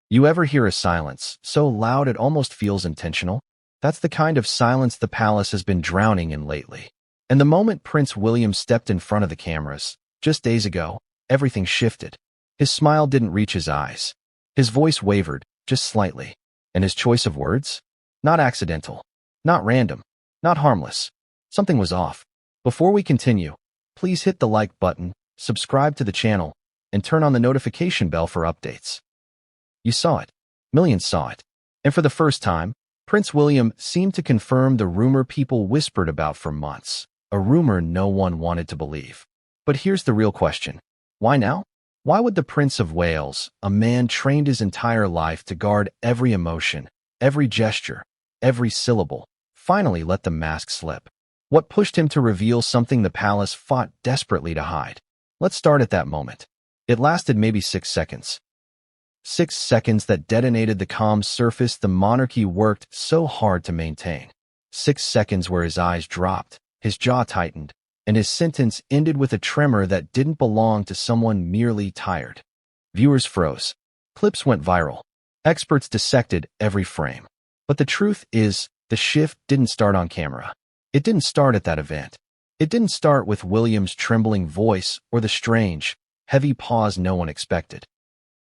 You ever hear a silence so loud it almost feels intentional? That's the kind of silence the palace has been drowning in lately. And the moment Prince William stepped in front of the cameras, just days ago, everything shifted. His smile didn't reach his eyes. His voice wavered, just slightly. And his choice of words? Not accidental. Not random. Not harmless. Something was off. Before we continue, please hit the like button, subscribe to the channel, and turn on the notification bell for updates. You saw it. Millions saw it. And for the first time, Prince William seemed to confirm the rumor people whispered about for months, a rumor no one wanted to believe. But here's the real question. Why now? Why would the Prince of Wales, a man trained his entire life to guard every emotion, every gesture, every syllable, finally let the mask slip? What pushed him to reveal something the palace fought desperately to hide? Let's start at that moment. It lasted maybe 6 seconds. 6 seconds that detonated the calm surface the monarchy worked so hard to maintain. 6 seconds where his eyes dropped, his jaw tightened, and his sentence ended with a tremor that didn't belong to someone merely tired. Viewers froze. Clips went viral. Experts dissected every frame. But the truth is, the shift didn't start on camera. It didn't start at that event. It didn't start with William's trembling voice or the strange, heavy pause no one expected.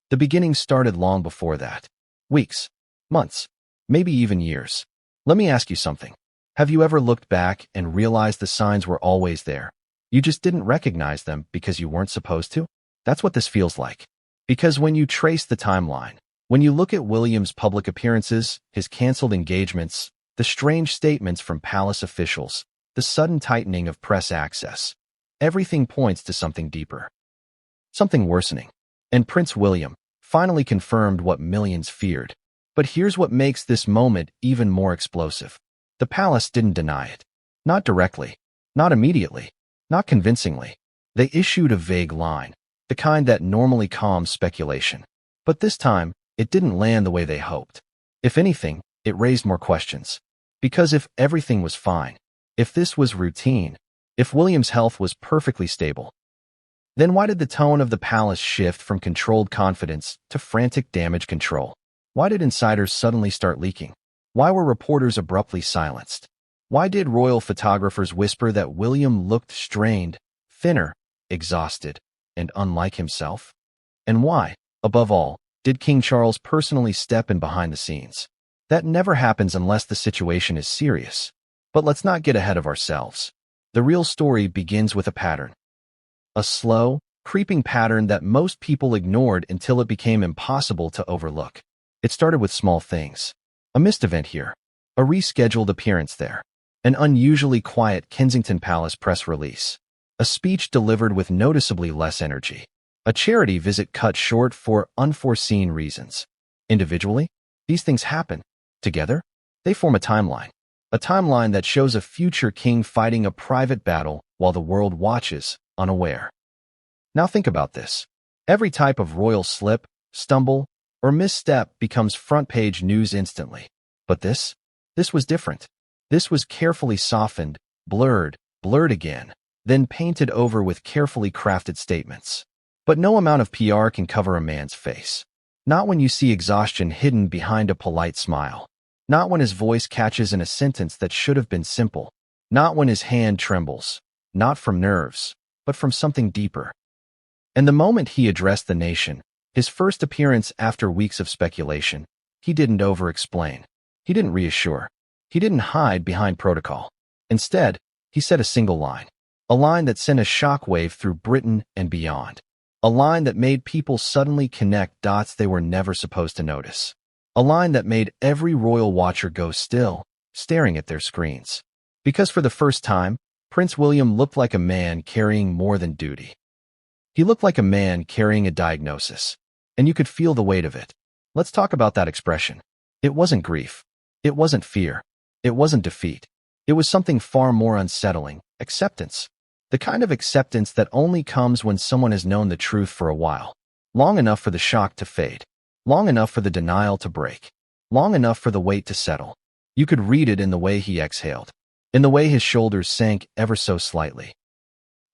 The beginning started long before that. Weeks, months, maybe even years. Let me ask you something. Have you ever looked back and realized the signs were always there? You just didn't recognize them because you weren't supposed to? That's what this feels like. Because when you trace the timeline, when you look at William's public appearances, his canceled engagements, the strange statements from palace officials, the sudden tightening of press access, everything points to something deeper. Something worsening. And Prince William finally confirmed what millions feared. But here's what makes this moment even more explosive. The palace didn't deny it. Not directly, not immediately, not convincingly. They issued a vague line, the kind that normally calms speculation. But this time, it didn't land the way they hoped. If anything, it raised more questions. Because if everything was fine, if this was routine, if William's health was perfectly stable, then why did the tone of the palace shift from controlled confidence to frantic damage control? Why did insiders suddenly start leaking? Why were reporters abruptly silenced? Why did royal photographers whisper that William looked strained, thinner, exhausted, and unlike himself? And why, above all, did King Charles personally step in behind the scenes? That never happens unless the situation is serious. But let's not get ahead of ourselves. The real story begins with a pattern. A slow, creeping pattern that most people ignored until it became impossible to overlook. It started with small things. A missed event here. A rescheduled appearance there. An unusually quiet Kensington Palace press release. A speech delivered with noticeably less energy. A charity visit cut short for unforeseen reasons. Individually, these things happen. Together, they form a timeline. A timeline that shows a future king fighting a private battle while the world watches, unaware. Now think about this. Every type of royal slip, stumble, or misstep becomes front-page news instantly. But this was different. This was carefully softened, blurred again, then painted over with carefully crafted statements. But no amount of PR can cover a man's face. Not when you see exhaustion hidden behind a polite smile. Not when his voice catches in a sentence that should have been simple. Not when his hand trembles. Not from nerves, but from something deeper. And the moment he addressed the nation, his first appearance after weeks of speculation, he didn't over-explain. He didn't reassure. He didn't hide behind protocol. Instead, he said a single line. A line that sent a shockwave through Britain and beyond. A line that made people suddenly connect dots they were never supposed to notice. A line that made every royal watcher go still, staring at their screens. Because for the first time, Prince William looked like a man carrying more than duty. He looked like a man carrying a diagnosis. And you could feel the weight of it. Let's talk about that expression. It wasn't grief. It wasn't fear. It wasn't defeat. It was something far more unsettling, acceptance. The kind of acceptance that only comes when someone has known the truth for a while. Long enough for the shock to fade. Long enough for the denial to break. Long enough for the weight to settle. You could read it in the way he exhaled. In the way his shoulders sank ever so slightly.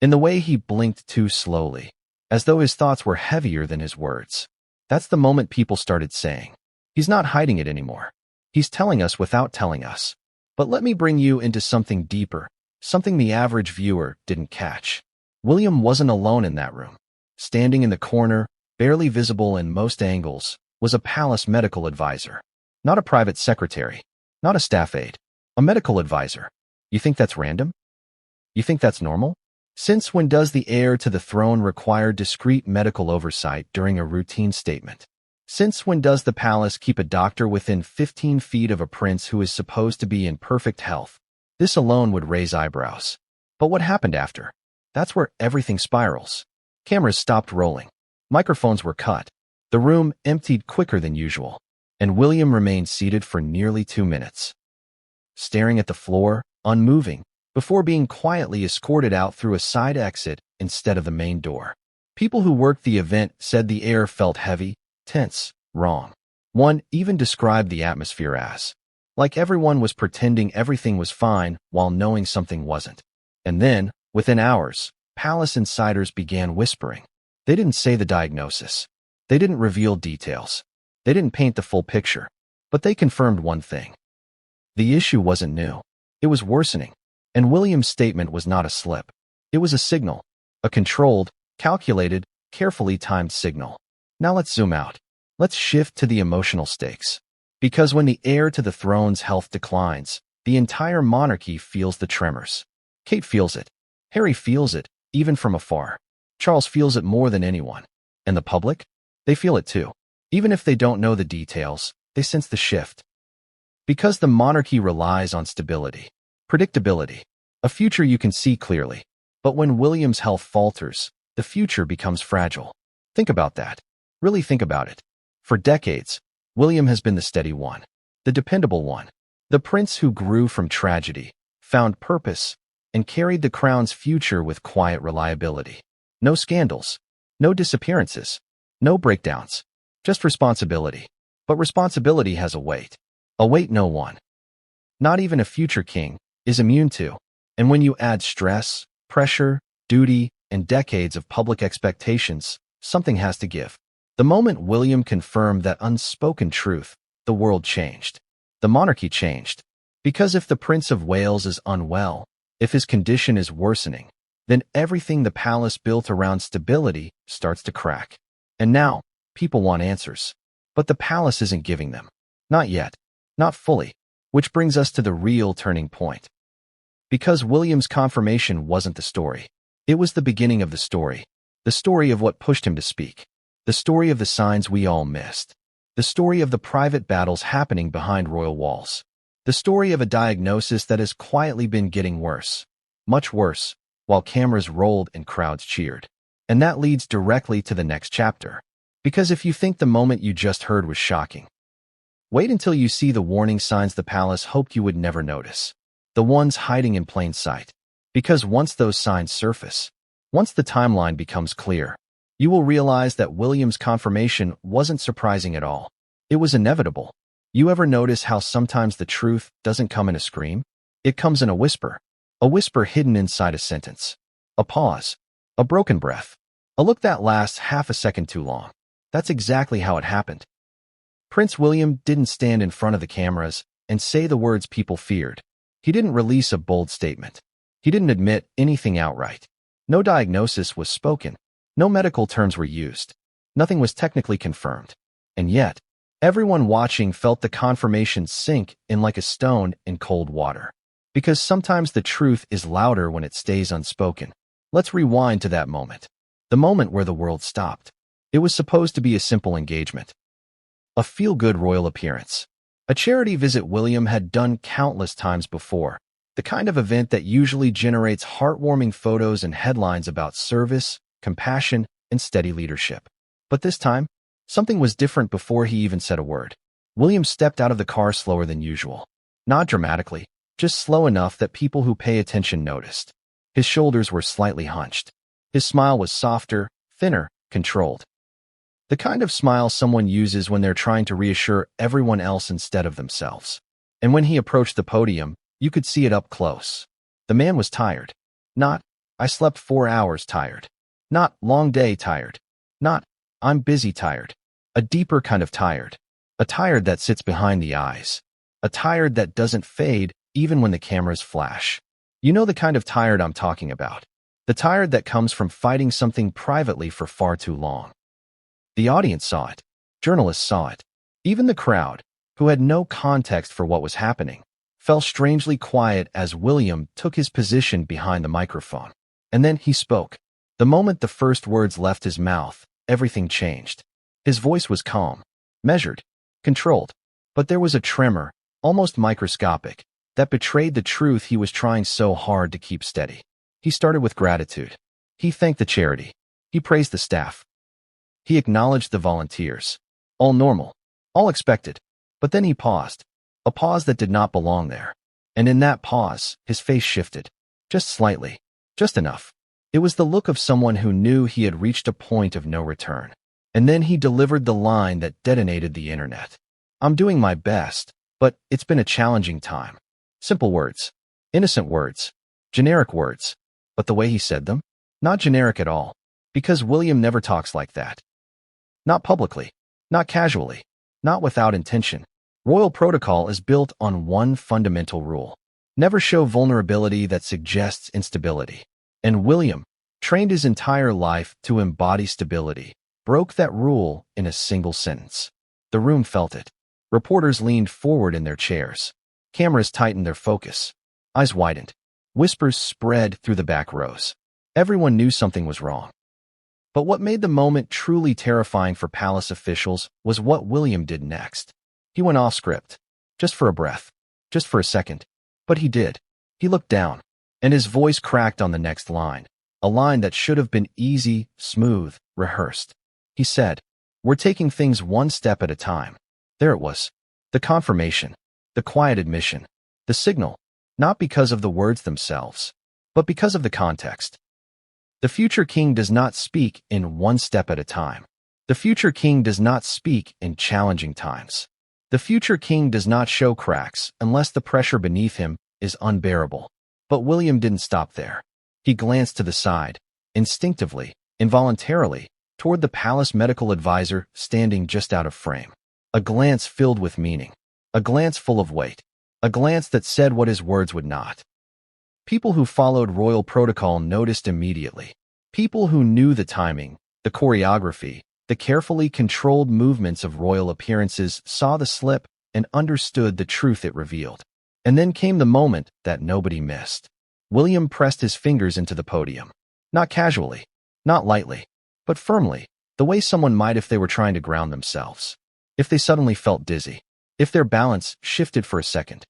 In the way he blinked too slowly, as though his thoughts were heavier than his words. That's the moment people started saying, "He's not hiding it anymore. He's telling us without telling us." But let me bring you into something deeper, something the average viewer didn't catch. William wasn't alone in that room. Standing in the corner, barely visible in most angles, was a palace medical advisor. Not a private secretary, not a staff aide, a medical advisor. You think that's random? You think that's normal? Since when does the heir to the throne require discreet medical oversight during a routine statement? Since when does the palace keep a doctor within 15 feet of a prince who is supposed to be in perfect health? This alone would raise eyebrows. But what happened after? That's where everything spirals. Cameras stopped rolling. Microphones were cut. The room emptied quicker than usual. And William remained seated for nearly 2 minutes, staring at the floor, unmoving, before being quietly escorted out through a side exit instead of the main door. People who worked the event said the air felt heavy, tense, wrong. One even described the atmosphere as, like everyone was pretending everything was fine while knowing something wasn't. And then, within hours, palace insiders began whispering. They didn't say the diagnosis. They didn't reveal details. They didn't paint the full picture. But they confirmed one thing. The issue wasn't new. It was worsening. And William's statement was not a slip. It was a signal. A controlled, calculated, carefully timed signal. Now let's zoom out. Let's shift to the emotional stakes. Because when the heir to the throne's health declines, the entire monarchy feels the tremors. Kate feels it. Harry feels it, even from afar. Charles feels it more than anyone. And the public? They feel it too. Even if they don't know the details, they sense the shift. Because the monarchy relies on stability, predictability, a future you can see clearly. But when William's health falters, the future becomes fragile. Think about that. Really think about it. For decades, William has been the steady one, the dependable one, the prince who grew from tragedy, found purpose, and carried the crown's future with quiet reliability. No scandals, no disappearances, no breakdowns, just responsibility. But responsibility has a weight no one, not even a future king, is immune to. And when you add stress, pressure, duty, and decades of public expectations, something has to give. The moment William confirmed that unspoken truth, the world changed. The monarchy changed. Because if the Prince of Wales is unwell, if his condition is worsening, then everything the palace built around stability starts to crack. And now, people want answers. But the palace isn't giving them. Not yet. Not fully. Which brings us to the real turning point. Because William's confirmation wasn't the story. It was the beginning of the story. The story of what pushed him to speak. The story of the signs we all missed. The story of the private battles happening behind royal walls. The story of a diagnosis that has quietly been getting worse. Much worse, while cameras rolled and crowds cheered. And that leads directly to the next chapter. Because if you think the moment you just heard was shocking, wait until you see the warning signs the palace hoped you would never notice. The ones hiding in plain sight. Because once those signs surface, once the timeline becomes clear, you will realize that William's confirmation wasn't surprising at all. It was inevitable. You ever notice how sometimes the truth doesn't come in a scream? It comes in a whisper hidden inside a sentence, a pause, a broken breath, a look that lasts half a second too long. That's exactly how it happened. Prince William didn't stand in front of the cameras and say the words people feared. He didn't release a bold statement. He didn't admit anything outright. No diagnosis was spoken. No medical terms were used. Nothing was technically confirmed. And yet, everyone watching felt the confirmation sink in like a stone in cold water. Because sometimes the truth is louder when it stays unspoken. Let's rewind to that moment. The moment where the world stopped. It was supposed to be a simple engagement. A feel-good royal appearance. A charity visit William had done countless times before. The kind of event that usually generates heartwarming photos and headlines about service, compassion, and steady leadership. But this time, something was different before he even said a word. William stepped out of the car slower than usual. Not dramatically, just slow enough that people who pay attention noticed. His shoulders were slightly hunched. His smile was softer, thinner, controlled. The kind of smile someone uses when they're trying to reassure everyone else instead of themselves. And when he approached the podium, you could see it up close. The man was tired. Not, "I slept 4 hours" tired. Not, "long day" tired. Not, "I'm busy" tired. A deeper kind of tired. A tired that sits behind the eyes. A tired that doesn't fade even when the cameras flash. You know the kind of tired I'm talking about. The tired that comes from fighting something privately for far too long. The audience saw it. Journalists saw it. Even the crowd, who had no context for what was happening, fell strangely quiet as William took his position behind the microphone. And then he spoke. The moment the first words left his mouth, everything changed. His voice was calm, measured, controlled, but there was a tremor, almost microscopic, that betrayed the truth he was trying so hard to keep steady. He started with gratitude. He thanked the charity. He praised the staff. He acknowledged the volunteers. All normal, all expected. But then he paused. A pause that did not belong there. And in that pause, his face shifted. Just slightly. Just enough. It was the look of someone who knew he had reached a point of no return. And then he delivered the line that detonated the internet. I'm doing my best, but it's been a challenging time. Simple words. Innocent words. Generic words. But the way he said them? Not generic at all. Because William never talks like that. Not publicly. Not casually. Not without intention. Royal protocol is built on one fundamental rule. Never show vulnerability that suggests instability. And William, trained his entire life to embody stability, broke that rule in a single sentence. The room felt it. Reporters leaned forward in their chairs. Cameras tightened their focus. Eyes widened. Whispers spread through the back rows. Everyone knew something was wrong. But what made the moment truly terrifying for palace officials was what William did next. He went off script. Just for a breath. Just for a second. But he did. He looked down. And his voice cracked on the next line. A line that should have been easy, smooth, rehearsed. He said, "We're taking things one step at a time." There it was. The confirmation. The quiet admission. The signal. Not because of the words themselves, but because of the context. The future king does not speak in one step at a time. The future king does not speak in challenging times. The future king does not show cracks unless the pressure beneath him is unbearable. But William didn't stop there. He glanced to the side, instinctively, involuntarily, toward the palace medical advisor standing just out of frame. A glance filled with meaning. A glance full of weight. A glance that said what his words would not. People who followed royal protocol noticed immediately. People who knew the timing, the choreography, the carefully controlled movements of royal appearances saw the slip and understood the truth it revealed. And then came the moment that nobody missed. William pressed his fingers into the podium. Not casually, not lightly, but firmly, the way someone might if they were trying to ground themselves. If they suddenly felt dizzy. If their balance shifted for a second.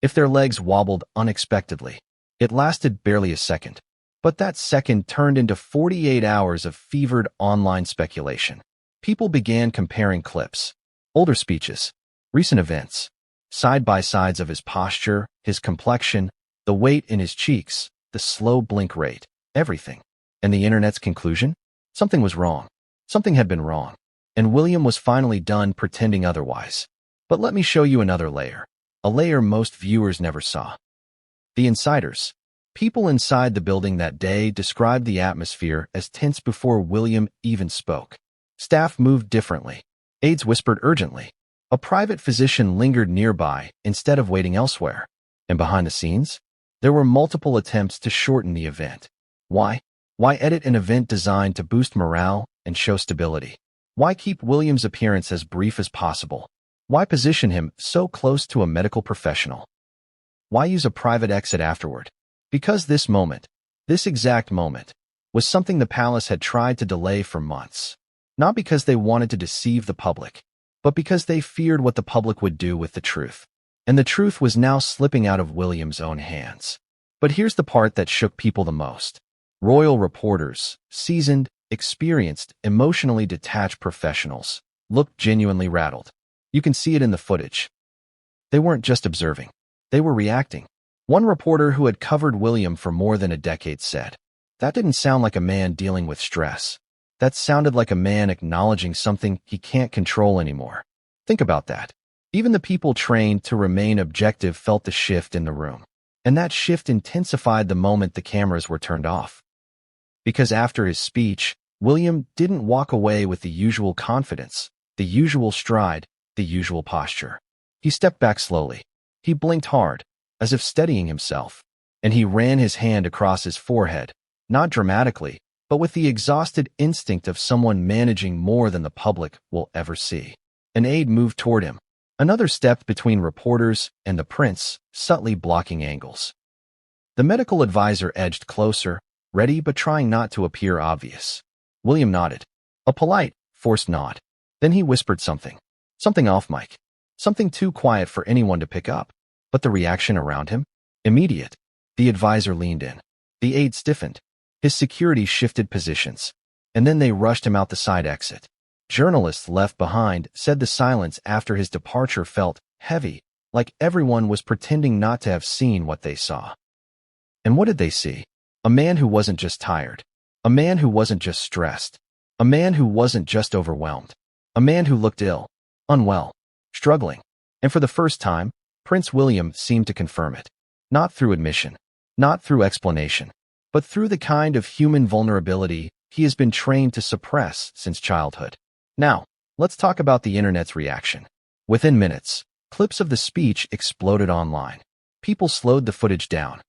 If their legs wobbled unexpectedly. It lasted barely a second. But that second turned into 48 hours of fevered online speculation. People began comparing clips, older speeches, recent events, side-by-sides of his posture, his complexion, the weight in his cheeks, the slow blink rate, everything. And the internet's conclusion? Something was wrong. Something had been wrong. And William was finally done pretending otherwise. But let me show you another layer. A layer most viewers never saw. The insiders. People inside the building that day described the atmosphere as tense before William even spoke. Staff moved differently. Aides whispered urgently. A private physician lingered nearby instead of waiting elsewhere. And behind the scenes, there were multiple attempts to shorten the event. Why? Why edit an event designed to boost morale and show stability? Why keep William's appearance as brief as possible? Why position him so close to a medical professional? Why use a private exit afterward? Because this moment, this exact moment, was something the palace had tried to delay for months. Not because they wanted to deceive the public, but because they feared what the public would do with the truth. And the truth was now slipping out of William's own hands. But here's the part that shook people the most. Royal reporters, seasoned, experienced, emotionally detached professionals, looked genuinely rattled. You can see it in the footage. They weren't just observing. They were reacting. One reporter who had covered William for more than a decade said, "That didn't sound like a man dealing with stress. That sounded like a man acknowledging something he can't control anymore." Think about that. Even the people trained to remain objective felt the shift in the room. And that shift intensified the moment the cameras were turned off. Because after his speech, William didn't walk away with the usual confidence. the usual stride, the usual posture. He stepped back slowly. He blinked hard, as if steadying himself, and he ran his hand across his forehead, not dramatically, but with the exhausted instinct of someone managing more than the public will ever see. An aide moved toward him. Another stepped between reporters and the prince, subtly blocking angles. The medical advisor edged closer, ready but trying not to appear obvious. William nodded. A polite, forced nod. Then he whispered something. Something off mic. Something too quiet for anyone to pick up. But the reaction around him? Immediate. The advisor leaned in. The aide stiffened. His security shifted positions. And then they rushed him out the side exit. Journalists left behind said the silence after his departure felt heavy, like everyone was pretending not to have seen what they saw. And what did they see? A man who wasn't just tired. A man who wasn't just stressed. A man who wasn't just overwhelmed. A man who looked ill, unwell, struggling. And for the first time, Prince William seemed to confirm it. Not through admission, not through explanation, but through the kind of human vulnerability he has been trained to suppress since childhood. Now, let's talk about the internet's reaction. Within minutes, clips of the speech exploded online. People slowed the footage down.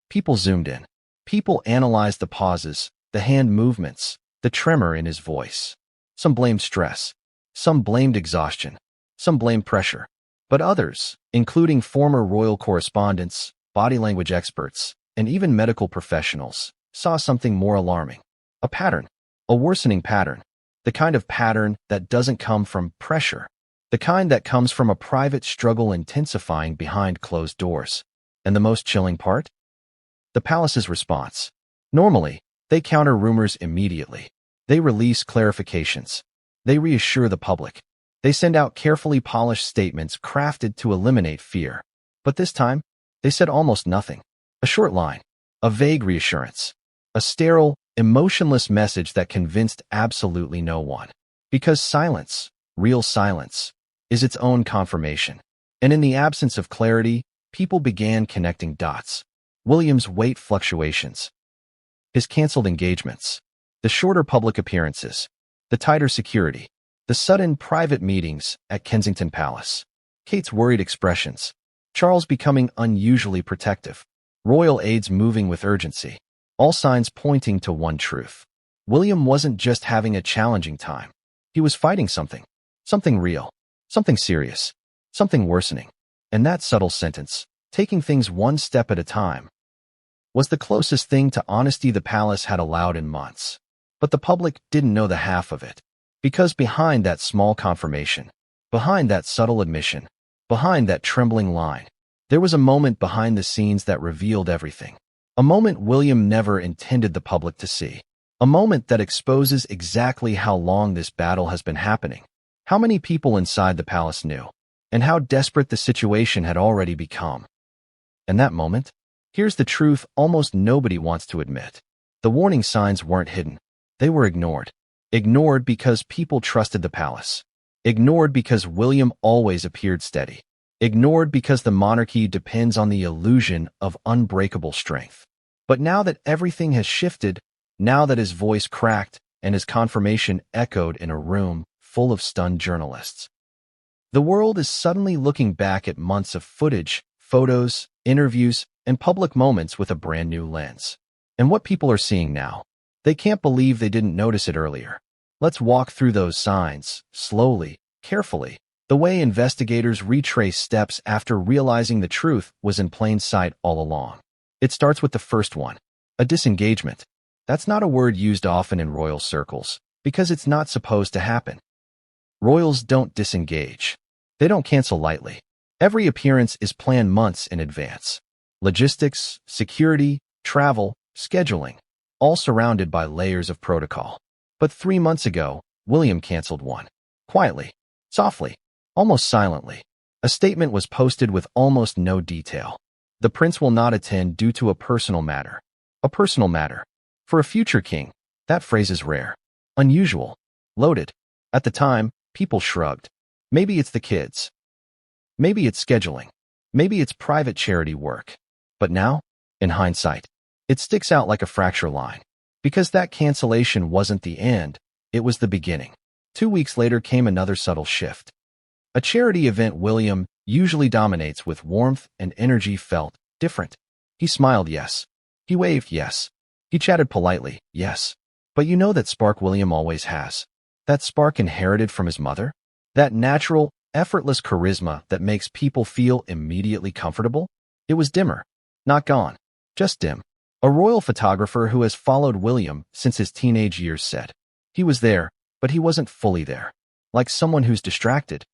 People zoomed in. People analyzed the pauses, the hand movements, the tremor in his voice. Some blamed stress. Some blamed exhaustion. Some blamed pressure. But others, including former royal correspondents, body language experts, and even medical professionals, saw something more alarming. A pattern. A worsening pattern. The kind of pattern that doesn't come from pressure. The kind that comes from a private struggle intensifying behind closed doors. And the most chilling part? The palace's response. Normally, they counter rumors immediately. They release clarifications. They reassure the public. They send out carefully polished statements crafted to eliminate fear. But this time, they said almost nothing. A short line. A vague reassurance. A sterile, emotionless message that convinced absolutely no one. Because silence, real silence, is its own confirmation. And in the absence of clarity, people began connecting dots. William's weight fluctuations. His canceled engagements. The shorter public appearances. The tighter security. The sudden private meetings at Kensington Palace. Kate's worried expressions. Charles becoming unusually protective. Royal aides moving with urgency. All signs pointing to one truth. William wasn't just having a challenging time. He was fighting something. Something real. Something serious. Something worsening. And that subtle sentence, taking things one step at a time, was the closest thing to honesty the palace had allowed in months. But the public didn't know the half of it. Because behind that small confirmation, behind that subtle admission, behind that trembling line, there was a moment behind the scenes that revealed everything. A moment William never intended the public to see. A moment that exposes exactly how long this battle has been happening. How many people inside the palace knew, and how desperate the situation had already become. And that moment? Here's the truth almost nobody wants to admit. The warning signs weren't hidden. They were ignored. Ignored because people trusted the palace. Ignored because William always appeared steady. Ignored because the monarchy depends on the illusion of unbreakable strength. But now that everything has shifted, now that his voice cracked and his confirmation echoed in a room full of stunned journalists, the world is suddenly looking back at months of footage, photos, interviews, and public moments with a brand new lens. And what people are seeing now, they can't believe they didn't notice it earlier. Let's walk through those signs, slowly, carefully, the way investigators retrace steps after realizing the truth was in plain sight all along. It starts with the first one, a disengagement. That's not a word used often in royal circles, because it's not supposed to happen. Royals don't disengage. They don't cancel lightly. Every appearance is planned months in advance. Logistics, security, travel, scheduling, all surrounded by layers of protocol. But 3 months ago, William canceled one. Quietly, softly, almost silently. A statement was posted with almost no detail. The prince will not attend due to a personal matter. A personal matter. For a future king, that phrase is rare. Unusual. Loaded. At the time, people shrugged. Maybe it's the kids. Maybe it's scheduling. Maybe it's private charity work. But now, in hindsight, it sticks out like a fracture line. Because that cancellation wasn't the end, it was the beginning. 2 weeks later came another subtle shift. A charity event William usually dominates with warmth and energy felt different. He smiled, yes. He waved, yes. He chatted politely, yes. But you know that spark William always has. That spark inherited from his mother? That natural, effortless charisma that makes people feel immediately comfortable? It was dimmer. Not gone. Just dim. A royal photographer who has followed William since his teenage years said. He was there, but he wasn't fully there. Like someone who's distracted.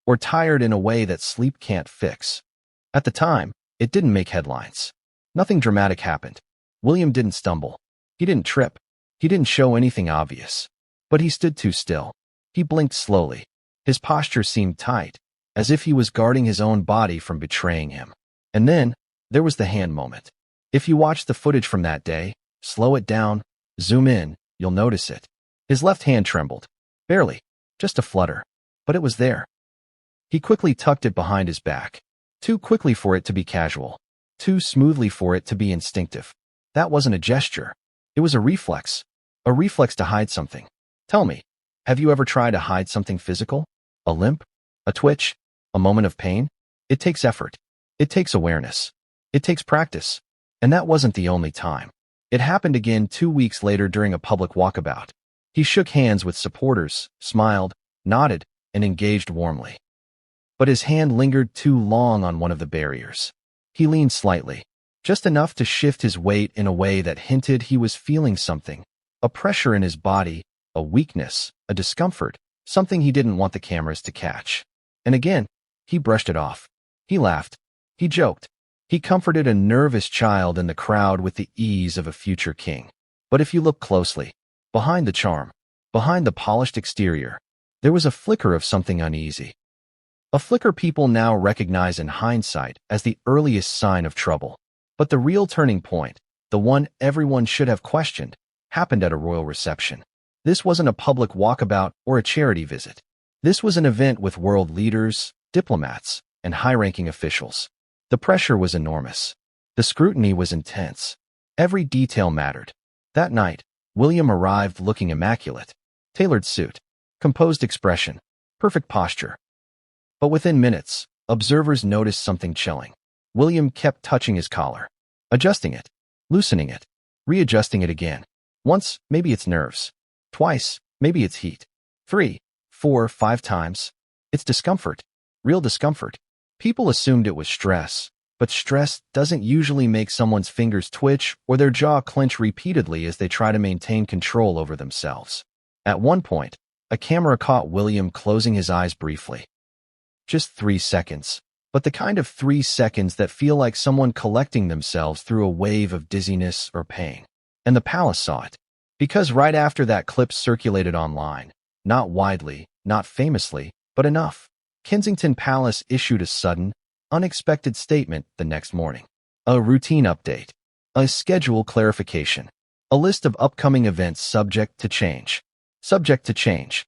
Or tired in a way that sleep can't fix. At the time, it didn't make headlines. Nothing dramatic happened. William didn't stumble. He didn't trip. He didn't show anything obvious. But he stood too still. He blinked slowly. His posture seemed tight, as if he was guarding his own body from betraying him. And then, there was the hand moment. If you watch the footage from that day, slow it down, zoom in, you'll notice it. His left hand trembled. Barely. Just a flutter. But it was there. He quickly tucked it behind his back. Too quickly for it to be casual. Too smoothly for it to be instinctive. That wasn't a gesture. It was a reflex. A reflex to hide something. Tell me, have you ever tried to hide something physical? A limp? A twitch? A moment of pain? It takes effort. It takes awareness. It takes practice. And that wasn't the only time. It happened again 2 weeks later during a public walkabout. He shook hands with supporters, smiled, nodded, and engaged warmly. But his hand lingered too long on one of the barriers. He leaned slightly, just enough to shift his weight in a way that hinted he was feeling something, a pressure in his body, a weakness, a discomfort, something he didn't want the cameras to catch. And again, he brushed it off. He laughed. He joked. He comforted a nervous child in the crowd with the ease of a future king. But if you look closely, behind the charm, behind the polished exterior, there was a flicker of something uneasy. A flicker people now recognize in hindsight as the earliest sign of trouble. But the real turning point, the one everyone should have questioned, happened at a royal reception. This wasn't a public walkabout or a charity visit. This was an event with world leaders, diplomats, and high-ranking officials. The pressure was enormous. The scrutiny was intense. Every detail mattered. That night, William arrived looking immaculate. Tailored suit, composed expression, perfect posture. But within minutes, observers noticed something chilling. William kept touching his collar, adjusting it, loosening it, readjusting it again. Once, maybe it's nerves. Twice, maybe it's heat. 3, 4, 5 times. It's discomfort. Real discomfort. People assumed it was stress, but stress doesn't usually make someone's fingers twitch or their jaw clench repeatedly as they try to maintain control over themselves. At one point, a camera caught William closing his eyes briefly. Just 3 seconds, but the kind of 3 seconds that feel like someone collecting themselves through a wave of dizziness or pain. And the palace saw it. Because right after that clip circulated online, not widely, not famously, but enough, Kensington Palace issued a sudden, unexpected statement the next morning. A routine update. A schedule clarification. A list of upcoming events subject to change. Subject to change.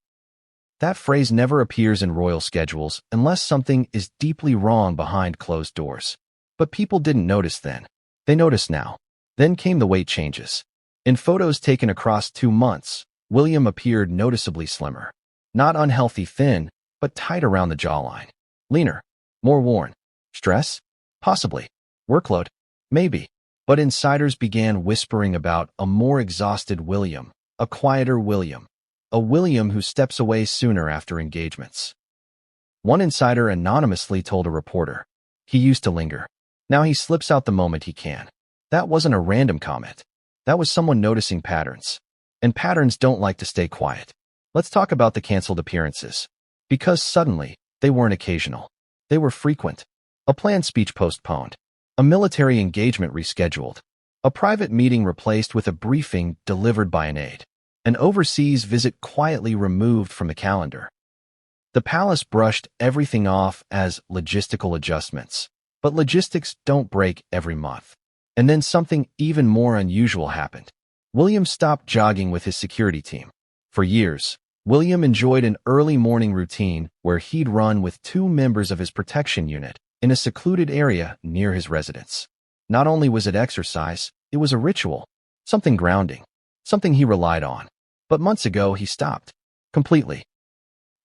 That phrase never appears in royal schedules unless something is deeply wrong behind closed doors. But people didn't notice then. They noticed now. Then came the weight changes. In photos taken across 2 months, William appeared noticeably slimmer. Not unhealthy thin, but tight around the jawline. Leaner. More worn. Stress? Possibly. Workload? Maybe. But insiders began whispering about a more exhausted William, a quieter William. A William who steps away sooner after engagements. One insider anonymously told a reporter, he used to linger. Now he slips out the moment he can. That wasn't a random comment. That was someone noticing patterns. And patterns don't like to stay quiet. Let's talk about the canceled appearances. Because suddenly, they weren't occasional. They were frequent. A planned speech postponed. A military engagement rescheduled. A private meeting replaced with a briefing delivered by an aide. An overseas visit quietly removed from the calendar. The palace brushed everything off as logistical adjustments. But logistics don't break every month. And then something even more unusual happened. William stopped jogging with his security team. For years, William enjoyed an early morning routine where he'd run with 2 members of his protection unit in a secluded area near his residence. Not only was it exercise, it was a ritual, something grounding. Something he relied on. But months ago, he stopped. Completely.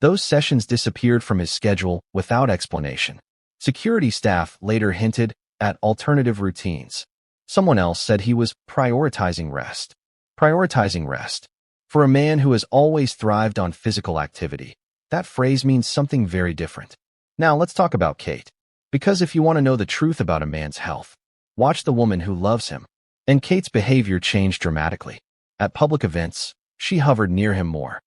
Those sessions disappeared from his schedule without explanation. Security staff later hinted at alternative routines. Someone else said he was prioritizing rest. Prioritizing rest. For a man who has always thrived on physical activity, that phrase means something very different. Now let's talk about Kate. Because if you want to know the truth about a man's health, watch the woman who loves him. And Kate's behavior changed dramatically. At public events, she hovered near him more.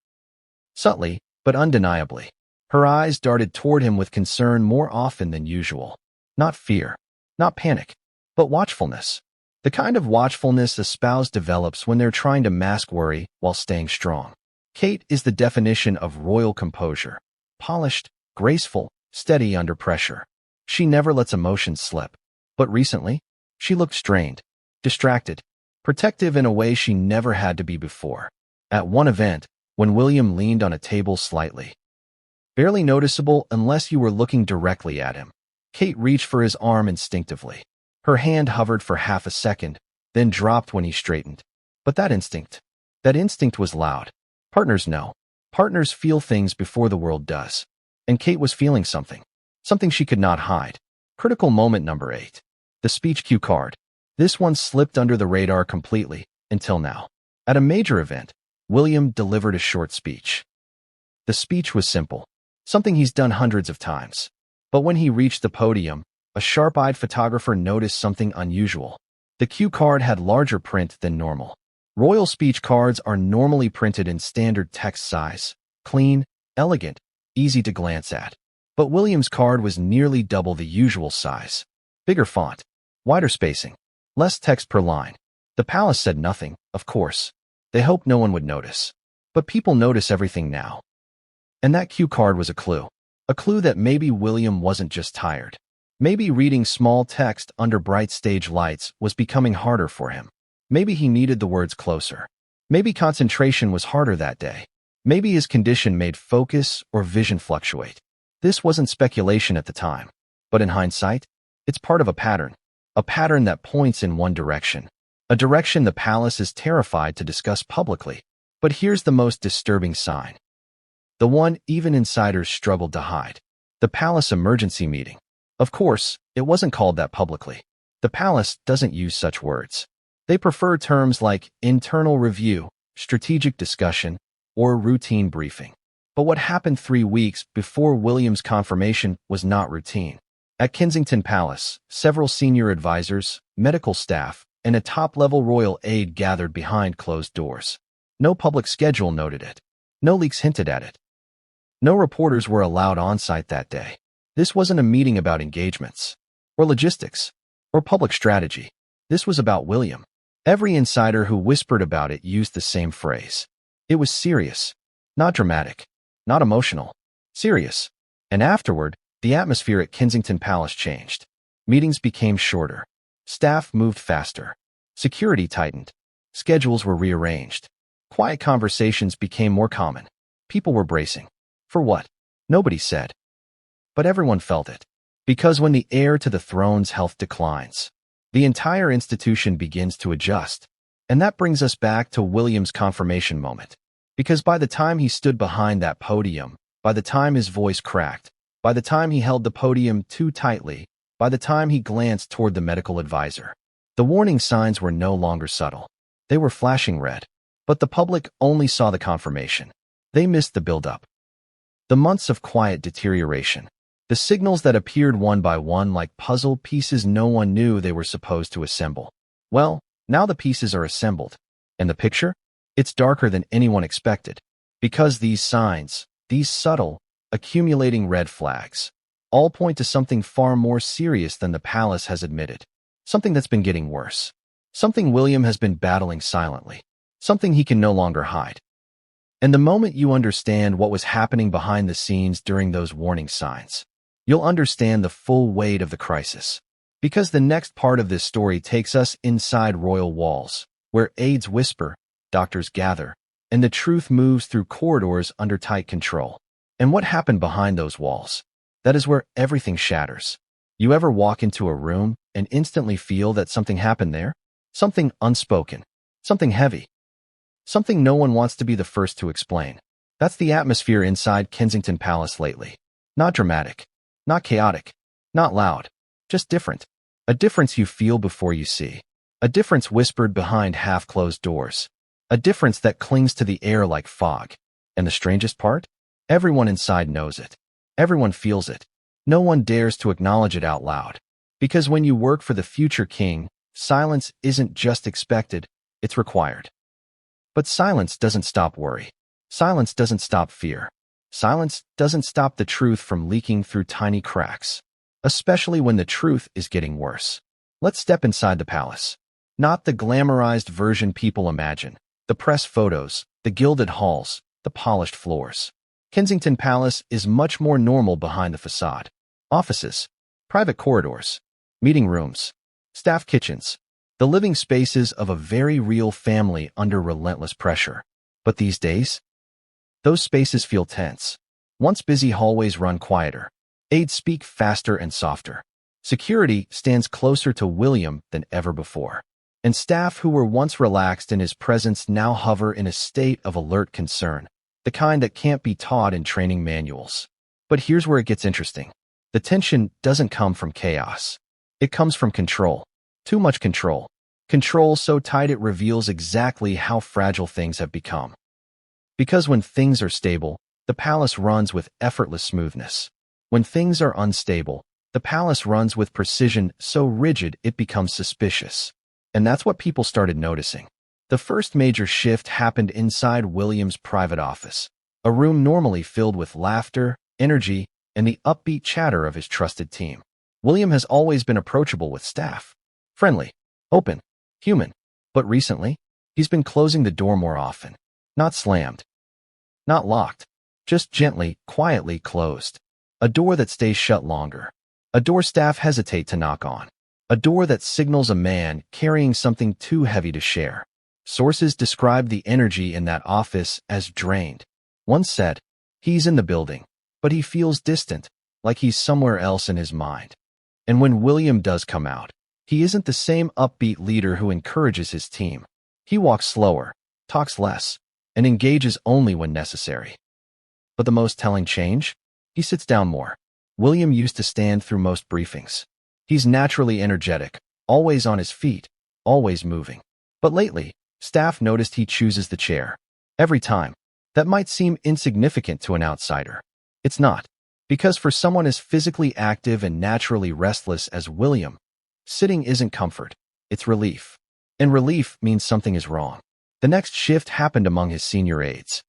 Subtly, but undeniably. Her eyes darted toward him with concern more often than usual. Not fear, not panic, but watchfulness. The kind of watchfulness a spouse develops when they're trying to mask worry while staying strong. Kate is the definition of royal composure. Polished, graceful, steady under pressure. She never lets emotions slip. But recently, she looked strained, distracted, protective in a way she never had to be before. At one event, when William leaned on a table slightly, barely noticeable unless you were looking directly at him, Kate reached for his arm instinctively. Her hand hovered for half a second, then dropped when he straightened. But that instinct was loud. Partners know. Partners feel things before the world does. And Kate was feeling something. Something she could not hide. Critical moment number 8. The speech cue card. This one slipped under the radar completely, until now. At a major event, William delivered a short speech. The speech was simple. Something he's done hundreds of times. But when he reached the podium, a sharp-eyed photographer noticed something unusual. The cue card had larger print than normal. Royal speech cards are normally printed in standard text size, clean, elegant, easy to glance at. But William's card was nearly double the usual size. Bigger font, wider spacing, less text per line. The palace said nothing, of course. They hoped no one would notice. But people notice everything now. And that cue card was a clue. A clue that maybe William wasn't just tired. Maybe reading small text under bright stage lights was becoming harder for him. Maybe he needed the words closer. Maybe concentration was harder that day. Maybe his condition made focus or vision fluctuate. This wasn't speculation at the time. But in hindsight, it's part of a pattern that points in one direction. A direction the palace is terrified to discuss publicly. But here's the most disturbing sign. The one even insiders struggled to hide. The palace emergency meeting. Of course, it wasn't called that publicly. The palace doesn't use such words. They prefer terms like internal review, strategic discussion, or routine briefing. But what happened 3 weeks before William's confirmation was not routine. At Kensington Palace, several senior advisors, medical staff, and a top-level royal aide gathered behind closed doors. No public schedule noted it. No leaks hinted at it. No reporters were allowed on-site that day. This wasn't a meeting about engagements, or logistics, or public strategy. This was about William. Every insider who whispered about it used the same phrase. It was serious, not dramatic, not emotional, serious. And afterward, the atmosphere at Kensington Palace changed. Meetings became shorter. Staff moved faster. Security tightened. Schedules were rearranged. Quiet conversations became more common. People were bracing. For what? Nobody said. But everyone felt it. Because when the heir to the throne's health declines, the entire institution begins to adjust. And that brings us back to William's confirmation moment. Because by the time he stood behind that podium, by the time his voice cracked, by the time he held the podium too tightly, by the time he glanced toward the medical advisor, the warning signs were no longer subtle. They were flashing red. But the public only saw the confirmation. They missed the build-up. The months of quiet deterioration. The signals that appeared one by one like puzzle pieces no one knew they were supposed to assemble. Well, now the pieces are assembled. And the picture? It's darker than anyone expected. Because these signs, these subtle, accumulating red flags, all point to something far more serious than the palace has admitted. Something that's been getting worse. Something William has been battling silently. Something he can no longer hide. And the moment you understand what was happening behind the scenes during those warning signs, you'll understand the full weight of the crisis. Because the next part of this story takes us inside royal walls, where aides whisper, doctors gather, and the truth moves through corridors under tight control. And what happened behind those walls? That is where everything shatters. You ever walk into a room and instantly feel that something happened there? Something unspoken. Something heavy. Something no one wants to be the first to explain. That's the atmosphere inside Kensington Palace lately. Not dramatic, not chaotic, not loud, just different. A difference you feel before you see. A difference whispered behind half-closed doors. A difference that clings to the air like fog. And the strangest part? Everyone inside knows it. Everyone feels it. No one dares to acknowledge it out loud. Because when you work for the future king, silence isn't just expected, it's required. But silence doesn't stop worry. Silence doesn't stop fear. Silence doesn't stop the truth from leaking through tiny cracks. Especially when the truth is getting worse. Let's step inside the palace. Not the glamorized version people imagine. The press photos, the gilded halls, the polished floors. Kensington Palace is much more normal behind the facade. Offices, private corridors, meeting rooms, staff kitchens, the living spaces of a very real family under relentless pressure. But these days, those spaces feel tense. Once busy hallways run quieter. Aides speak faster and softer. Security stands closer to William than ever before. And staff who were once relaxed in his presence now hover in a state of alert concern, the kind that can't be taught in training manuals. But here's where it gets interesting. The tension doesn't come from chaos. It comes from control. Too much control. Control so tight it reveals exactly how fragile things have become. Because when things are stable, the palace runs with effortless smoothness. When things are unstable, the palace runs with precision so rigid it becomes suspicious. And that's what people started noticing. The first major shift happened inside William's private office, a room normally filled with laughter, energy, and the upbeat chatter of his trusted team. William has always been approachable with staff. Friendly, open, human. But recently, he's been closing the door more often. Not slammed. Not locked. Just gently, quietly closed. A door that stays shut longer. A door staff hesitate to knock on. A door that signals a man carrying something too heavy to share. Sources describe the energy in that office as drained. One said, he's in the building, but he feels distant, like he's somewhere else in his mind. And when William does come out, he isn't the same upbeat leader who encourages his team. He walks slower, talks less, and engages only when necessary. But the most telling change? He sits down more. William used to stand through most briefings. He's naturally energetic, always on his feet, always moving. But lately, staff noticed he chooses the chair. Every time. That might seem insignificant to an outsider. It's not. Because for someone as physically active and naturally restless as William, sitting isn't comfort, it's relief. And relief means something is wrong. The next shift happened among his senior aides.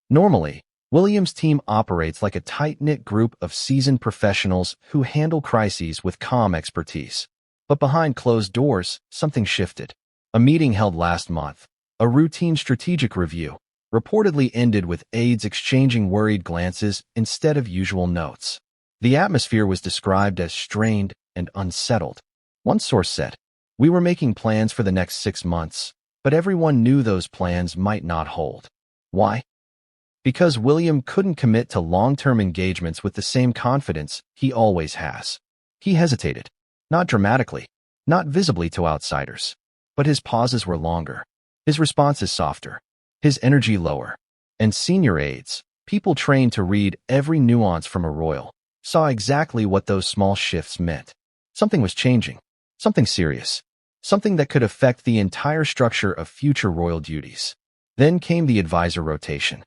Normally, William's team operates like a tight-knit group of seasoned professionals who handle crises with calm expertise. But behind closed doors, something shifted. A meeting held last month, a routine strategic review, reportedly ended with aides exchanging worried glances instead of usual notes. The atmosphere was described as strained and unsettled. One source said, "We were making plans for the next 6 months, but everyone knew those plans might not hold." Why? Because William couldn't commit to long-term engagements with the same confidence he always has. He hesitated. Not dramatically, not visibly to outsiders. But his pauses were longer. His responses softer. His energy lower. And senior aides, people trained to read every nuance from a royal, saw exactly what those small shifts meant. Something was changing. Something serious. Something that could affect the entire structure of future royal duties. Then came the advisor rotation.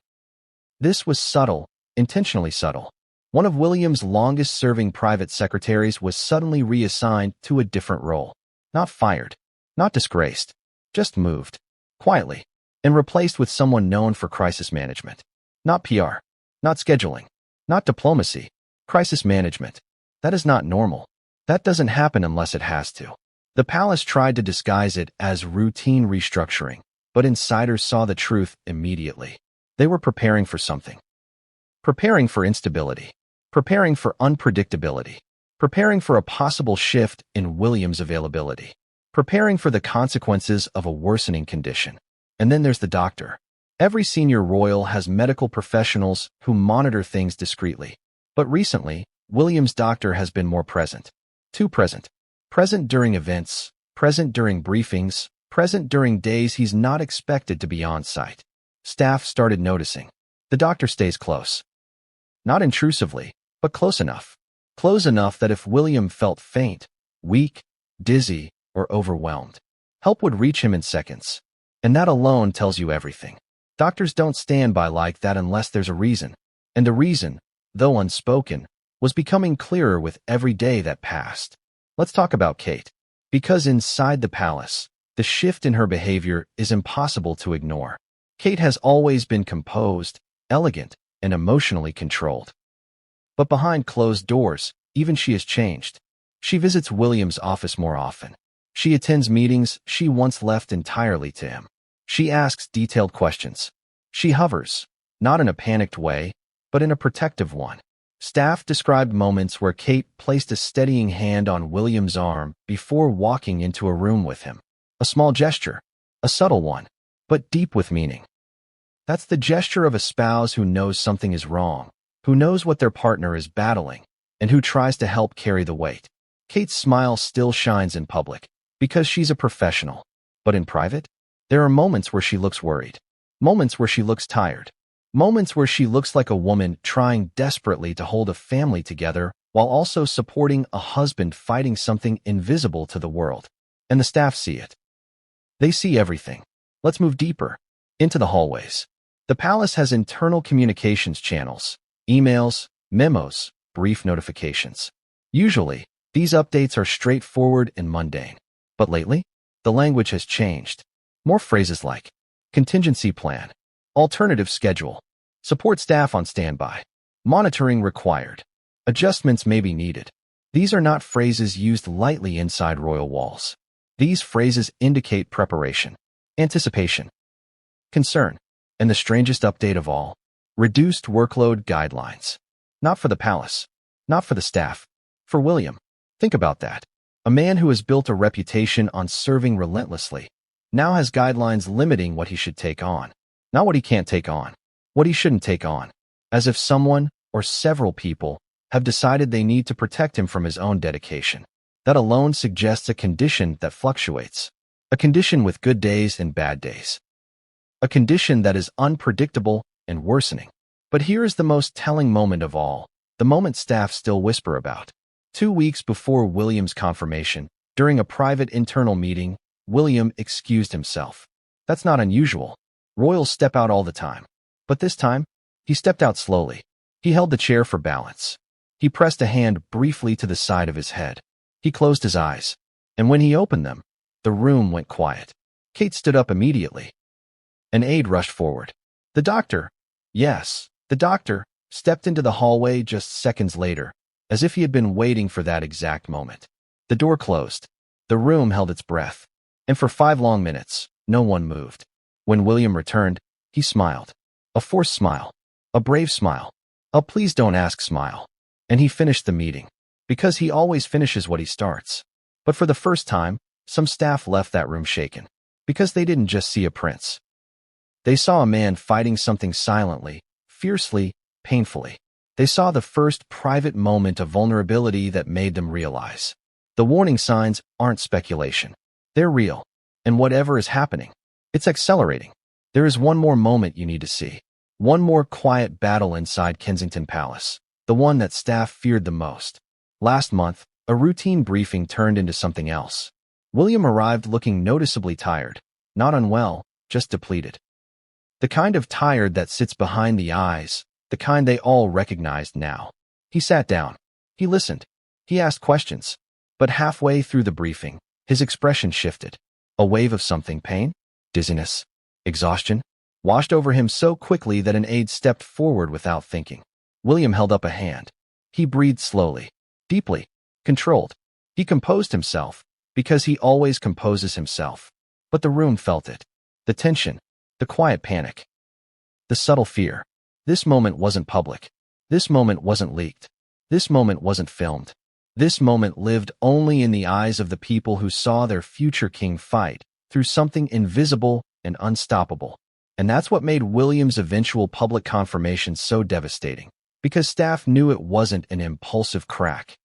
This was subtle, intentionally subtle. One of William's longest-serving private secretaries was suddenly reassigned to a different role. Not fired, not disgraced, just moved, quietly, and replaced with someone known for crisis management. Not PR, not scheduling, not diplomacy, crisis management. That is not normal. That doesn't happen unless it has to. The palace tried to disguise it as routine restructuring, but insiders saw the truth immediately. They were preparing for something. Preparing for instability. Preparing for unpredictability. Preparing for a possible shift in William's availability. Preparing for the consequences of a worsening condition. And then there's the doctor. Every senior royal has medical professionals who monitor things discreetly. But recently, William's doctor has been more present. Too present. Present during events, present during briefings, present during days he's not expected to be on site. Staff started noticing. The doctor stays close. Not intrusively, but close enough. Close enough that if William felt faint, weak, dizzy, or overwhelmed, help would reach him in seconds. And that alone tells you everything. Doctors don't stand by like that unless there's a reason. And the reason, though unspoken, was becoming clearer with every day that passed. Let's talk about Kate. Because inside the palace, the shift in her behavior is impossible to ignore. Kate has always been composed, elegant, and emotionally controlled. But behind closed doors, even she has changed. She visits William's office more often. She attends meetings she once left entirely to him. She asks detailed questions. She hovers, not in a panicked way, but in a protective one. Staff described moments where Kate placed a steadying hand on William's arm before walking into a room with him. A small gesture, a subtle one, but deep with meaning. That's the gesture of a spouse who knows something is wrong, who knows what their partner is battling, and who tries to help carry the weight. Kate's smile still shines in public, because she's a professional. But in private, there are moments where she looks worried, moments where she looks tired, moments where she looks like a woman trying desperately to hold a family together while also supporting a husband fighting something invisible to the world. And the staff see it. They see everything. Let's move deeper, into the hallways. The palace has internal communications channels, emails, memos, brief notifications. Usually, these updates are straightforward and mundane. But lately, the language has changed. More phrases like contingency plan, alternative schedule, support staff on standby, monitoring required, adjustments may be needed. These are not phrases used lightly inside royal walls. These phrases indicate preparation, anticipation, concern, and the strangest update of all, reduced workload guidelines. Not for the palace, not for the staff, for William. Think about that. A man who has built a reputation on serving relentlessly now has guidelines limiting what he should take on, not what he can't take on, what he shouldn't take on, as if someone or several people have decided they need to protect him from his own dedication. That alone suggests a condition that fluctuates, a condition with good days and bad days, a condition that is unpredictable and worsening. But here is the most telling moment of all, the moment staff still whisper about. 2 weeks before William's confirmation, during a private internal meeting, William excused himself. That's not unusual. Royals step out all the time. But this time, he stepped out slowly. He held the chair for balance. He pressed a hand briefly to the side of his head. He closed his eyes. And when he opened them, the room went quiet. Kate stood up immediately. An aide rushed forward. The doctor, yes, the doctor, stepped into the hallway just seconds later, as if he had been waiting for that exact moment. The door closed. The room held its breath. And for 5 long minutes, no one moved. When William returned, he smiled. A forced smile. A brave smile. A please don't ask smile. And he finished the meeting. Because he always finishes what he starts. But for the first time, some staff left that room shaken. Because they didn't just see a prince. They saw a man fighting something silently, fiercely, painfully. They saw the first private moment of vulnerability that made them realize. The warning signs aren't speculation. They're real. And whatever is happening, it's accelerating. There is one more moment you need to see. One more quiet battle inside Kensington Palace. The one that staff feared the most. Last month, a routine briefing turned into something else. William arrived looking noticeably tired. Not unwell, just depleted. The kind of tired that sits behind the eyes, the kind they all recognized now. He sat down. He listened. He asked questions. But halfway through the briefing, his expression shifted. A wave of something, pain, dizziness, exhaustion, washed over him so quickly that an aide stepped forward without thinking. William held up a hand. He breathed slowly, deeply, controlled. He composed himself, because he always composes himself. But the room felt it. The tension, the quiet panic, the subtle fear. This moment wasn't public. This moment wasn't leaked. This moment wasn't filmed. This moment lived only in the eyes of the people who saw their future king fight through something invisible and unstoppable. And that's what made William's eventual public confirmation so devastating. Because staff knew it wasn't an impulsive crack.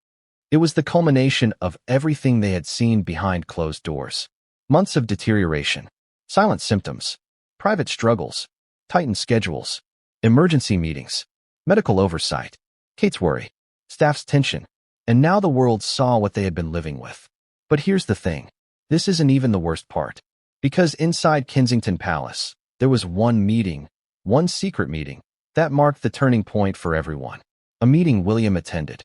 It was the culmination of everything they had seen behind closed doors. Months of deterioration, silent symptoms, private struggles, tightened schedules, Emergency meetings, medical oversight, Kate's worry, staff's tension, and now the world saw what they had been living with. But here's the thing. This isn't even the worst part. Because inside Kensington Palace, there was one meeting, one secret meeting, that marked the turning point for everyone. A meeting William attended.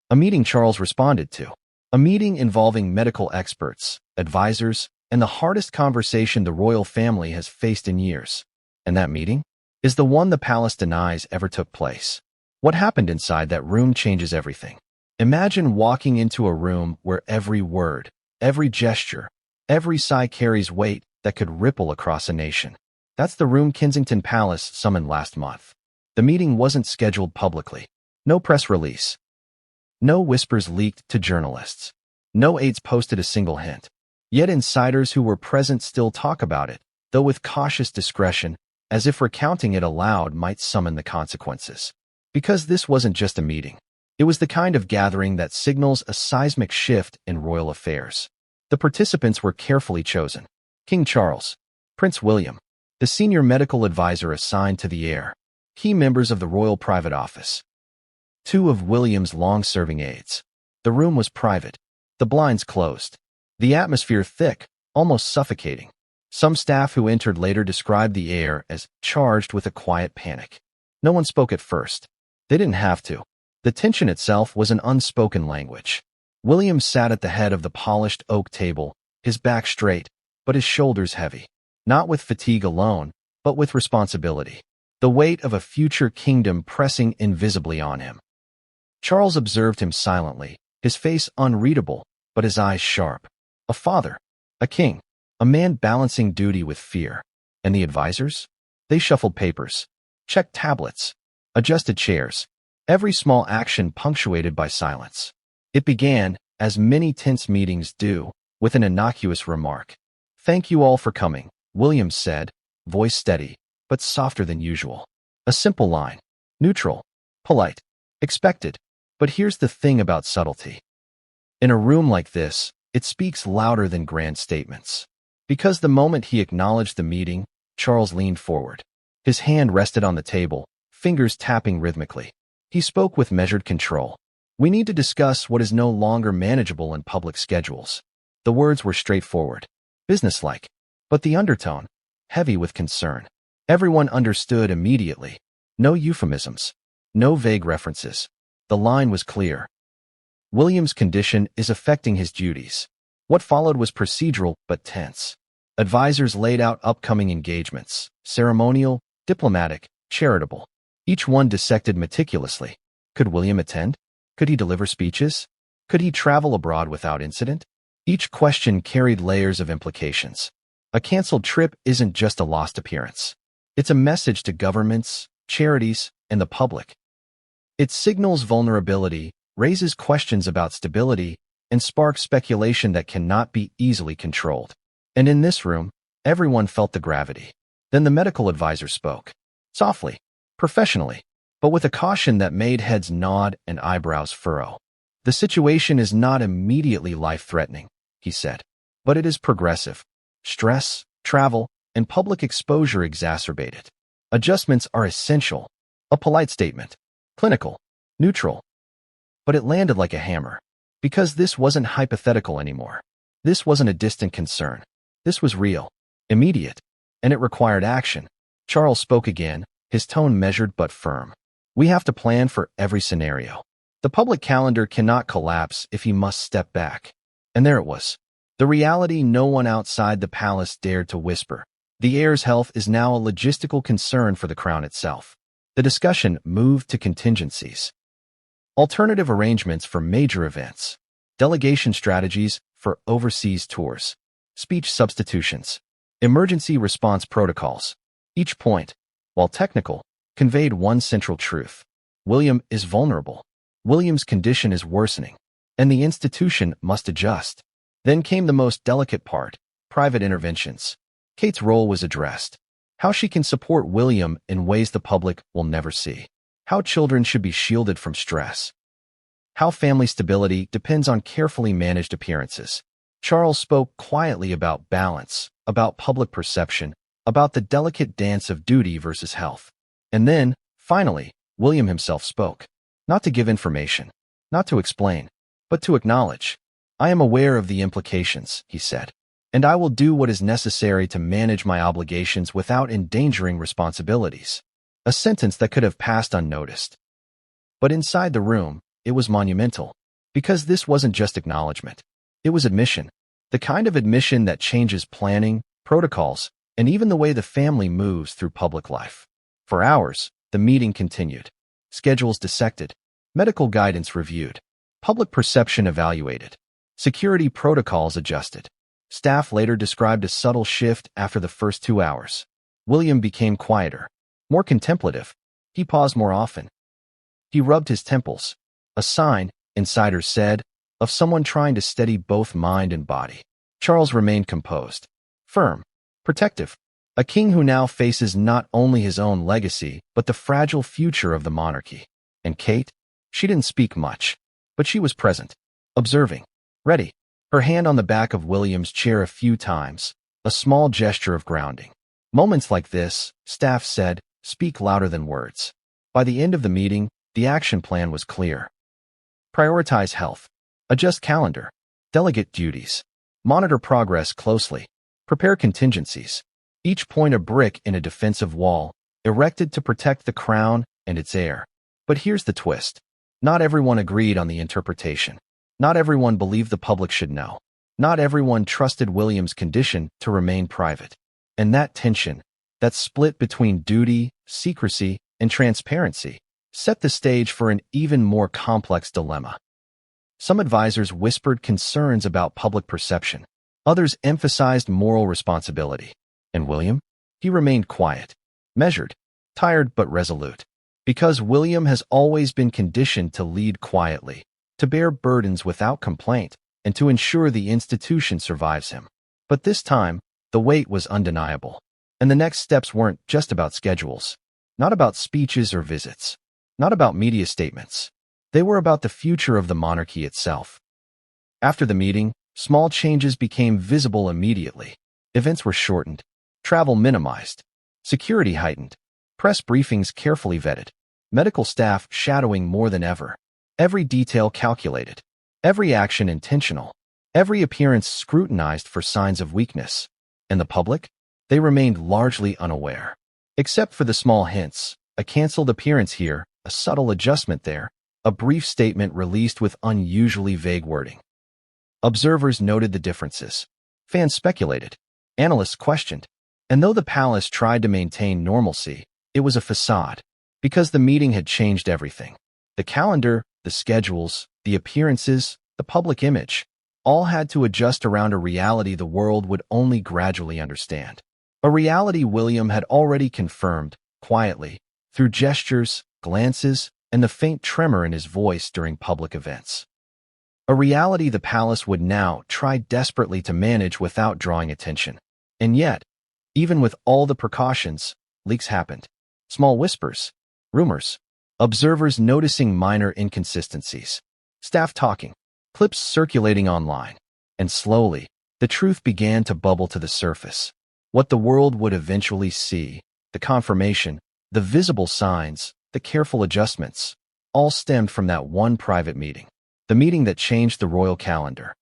A meeting Charles responded to. A meeting involving medical experts, advisors, and the hardest conversation the royal family has faced in years. And that meeting is the one the palace denies ever took place. What happened inside that room changes everything. Imagine walking into a room where every word, every gesture, every sigh carries weight that could ripple across a nation. That's the room Kensington Palace summoned last month. The meeting wasn't scheduled publicly. No press release. No whispers leaked to journalists. No aides posted a single hint. Yet insiders who were present still talk about it, though with cautious discretion, as if recounting it aloud might summon the consequences. Because this wasn't just a meeting. It was the kind of gathering that signals a seismic shift in royal affairs. The participants were carefully chosen. King Charles, Prince William, the senior medical advisor assigned to the heir, key members of the royal private office, two of William's long-serving aides. The room was private, the blinds closed, the atmosphere thick, almost suffocating. Some staff who entered later described the air as charged with a quiet panic. No one spoke at first. They didn't have to. The tension itself was an unspoken language. William sat at the head of the polished oak table, his back straight, but his shoulders heavy. Not with fatigue alone, but with responsibility. The weight of a future kingdom pressing invisibly on him. Charles observed him silently, his face unreadable, but his eyes sharp. A father, a king, a man balancing duty with fear. And the advisors? They shuffled papers, checked tablets, adjusted chairs, every small action punctuated by silence. It began, as many tense meetings do, with an innocuous remark. "Thank you all for coming," William said, voice steady, but softer than usual. A simple line. Neutral, polite, expected. But here's the thing about subtlety. In a room like this, it speaks louder than grand statements. Because the moment he acknowledged the meeting, Charles leaned forward. His hand rested on the table, fingers tapping rhythmically. He spoke with measured control. "We need to discuss what is no longer manageable in public schedules." The words were straightforward, businesslike, but the undertone, heavy with concern. Everyone understood immediately. No euphemisms, no vague references. The line was clear. William's condition is affecting his duties. What followed was procedural but tense. Advisors laid out upcoming engagements, ceremonial, diplomatic, charitable. Each one dissected meticulously. Could William attend? Could he deliver speeches? Could he travel abroad without incident? Each question carried layers of implications. A canceled trip isn't just a lost appearance. It's a message to governments, charities, and the public. It signals vulnerability, raises questions about stability, and sparks speculation that cannot be easily controlled. And in this room, everyone felt the gravity. Then the medical advisor spoke. Softly, professionally, but with a caution that made heads nod and eyebrows furrow. "The situation is not immediately life-threatening," he said, "but it is progressive. Stress, travel, and public exposure exacerbate it. Adjustments are essential." A polite statement. Clinical, neutral. But it landed like a hammer. Because this wasn't hypothetical anymore. This wasn't a distant concern. This was real, immediate, and it required action. Charles spoke again, his tone measured but firm. "We have to plan for every scenario. The public calendar cannot collapse if he must step back." And there it was. The reality no one outside the palace dared to whisper. The heir's health is now a logistical concern for the crown itself. The discussion moved to contingencies. Alternative arrangements for major events. Delegation strategies for overseas tours. Speech substitutions. Emergency response protocols. Each point, while technical, conveyed one central truth. William is vulnerable. William's condition is worsening, and the institution must adjust. Then came the most delicate part, private interventions. Kate's role was addressed. How she can support William in ways the public will never see. How children should be shielded from stress. How family stability depends on carefully managed appearances. Charles spoke quietly about balance, about public perception, about the delicate dance of duty versus health. And then, finally, William himself spoke. Not to give information, not to explain, but to acknowledge. I am aware of the implications, he said, and I will do what is necessary to manage my obligations without endangering responsibilities. A sentence that could have passed unnoticed. But inside the room, it was monumental, because this wasn't just acknowledgement. It was admission, the kind of admission that changes planning, protocols, and even the way the family moves through public life. For hours, the meeting continued. Schedules dissected, medical guidance reviewed, public perception evaluated, security protocols adjusted. Staff later described a subtle shift after the first 2 hours. William became quieter, more contemplative. He paused more often. He rubbed his temples, a sign, insiders said, of someone trying to steady both mind and body. Charles remained composed, firm, protective, a king who now faces not only his own legacy, but the fragile future of the monarchy. And Kate? She didn't speak much, but she was present, observing, ready, her hand on the back of William's chair a few times, a small gesture of grounding. Moments like this, staff said, speak louder than words. By the end of the meeting, the action plan was clear. Prioritize health. Adjust calendar. Delegate duties. Monitor progress closely. Prepare contingencies. Each point a brick in a defensive wall, erected to protect the crown and its heir. But here's the twist. Not everyone agreed on the interpretation. Not everyone believed the public should know. Not everyone trusted William's condition to remain private. And that tension, that split between duty, secrecy, and transparency, set the stage for an even more complex dilemma. Some advisors whispered concerns about public perception. Others emphasized moral responsibility. And William? He remained quiet, measured, tired but resolute. Because William has always been conditioned to lead quietly, to bear burdens without complaint, and to ensure the institution survives him. But this time, the weight was undeniable. And the next steps weren't just about schedules, not about speeches or visits, not about media statements. They were about the future of the monarchy itself. After the meeting, small changes became visible immediately. Events were shortened, travel minimized, security heightened, press briefings carefully vetted, medical staff shadowing more than ever, every detail calculated, every action intentional, every appearance scrutinized for signs of weakness. And the public? They remained largely unaware. Except for the small hints, a canceled appearance here, a subtle adjustment there, a brief statement released with unusually vague wording. Observers noted the differences. Fans speculated. Analysts questioned. And though the palace tried to maintain normalcy, it was a facade, because the meeting had changed everything. The calendar, the schedules, the appearances, the public image, all had to adjust around a reality the world would only gradually understand. A reality William had already confirmed, quietly, through gestures, glances, and the faint tremor in his voice during public events. A reality the palace would now try desperately to manage without drawing attention. And yet, even with all the precautions, leaks happened. Small whispers, rumors, observers noticing minor inconsistencies, staff talking, clips circulating online, and slowly, the truth began to bubble to the surface. What the world would eventually see, the confirmation, the visible signs, the careful adjustments, all stemmed from that one private meeting. The meeting that changed the royal calendar.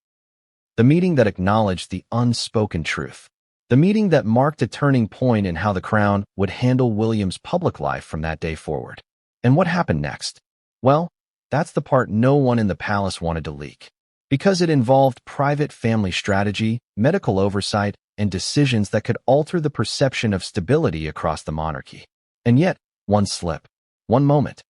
The meeting that acknowledged the unspoken truth. The meeting that marked a turning point in how the crown would handle William's public life from that day forward. And what happened next? Well, that's the part no one in the palace wanted to leak. Because it involved private family strategy, medical oversight, and decisions that could alter the perception of stability across the monarchy. And yet, one slip, one moment,